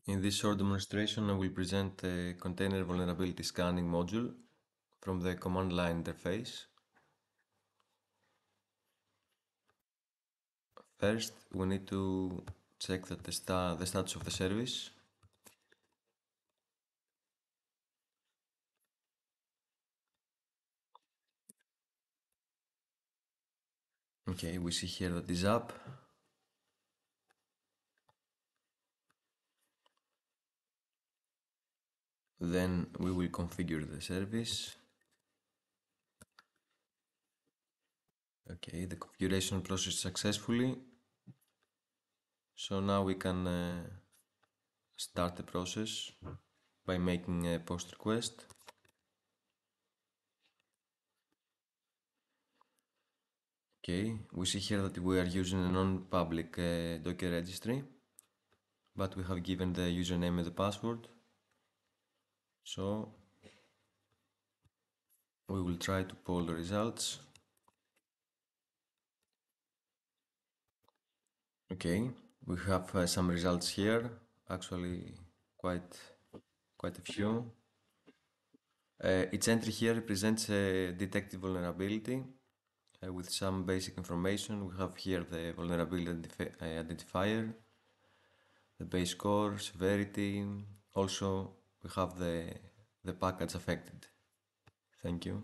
In this short demonstration, I will present a container vulnerability scanning module from the command line interface. First, we need to check that the status of the service. Okay, we see here that is up. Then we will configure the service. Okay, the configuration process successfully. So now we can start the process by making a post request. Okay, we see here that we are using a non-public Docker registry, but we have given the username and the password. So we will try to poll the results. Okay, we have some results here, actually quite a few. Each entry here represents a detected vulnerability with some basic information. We have here the vulnerability identifier, the base core, severity. Also, we have the package affected. Thank you.